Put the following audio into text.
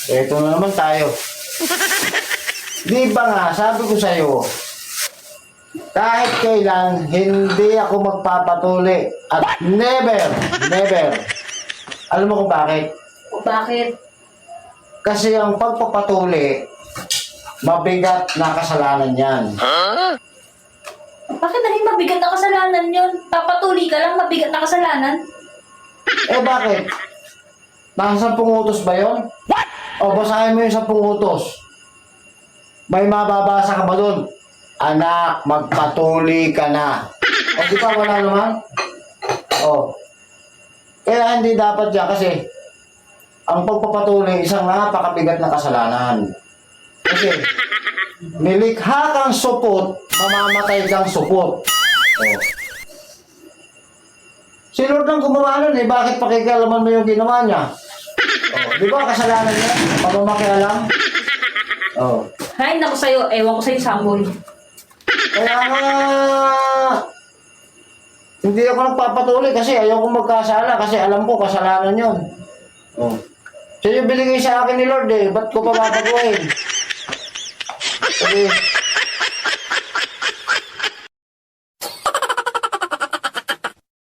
Eto na naman tayo. Di ba nga, sabi ko sa'yo, kahit kailan, hindi ako magpapatuli. At never. Alam mo kung bakit? Bakit? Kasi ang pagpapatuli, mabigat na kasalanan yan. Bakit naging mabigat na kasalanan yun? Papatuli ka lang, mabigat na kasalanan? Eh bakit? Nasa 10 utos ba yun? What? O basahin mo yung 10 utos. May mababasa ka ba dun? Anak, magpatuli ka na. O di ba wala naman? O. Kaya hindi dapat yan kasi ang pagpapatuli isang napakabigat na kasalanan. Kasi nilikha kang supot, mamamatay kang supot. O. Si Lord ang gumawa nun eh, bakit pakikialaman mo yung ginawa niya? Oh, di ba kasalanan niya? Pagmamakialam? Oh. Hay, naku sa'yo. Ewan ko sa'yo, Samuel. Kaya nga, hindi ako nagpapatuloy kasi ayaw ko magkasala kasi alam ko kasalanan yun. Oh. Siya yung binigay sa akin ni Lord eh, ba't ko pa papaguhin? Sabi,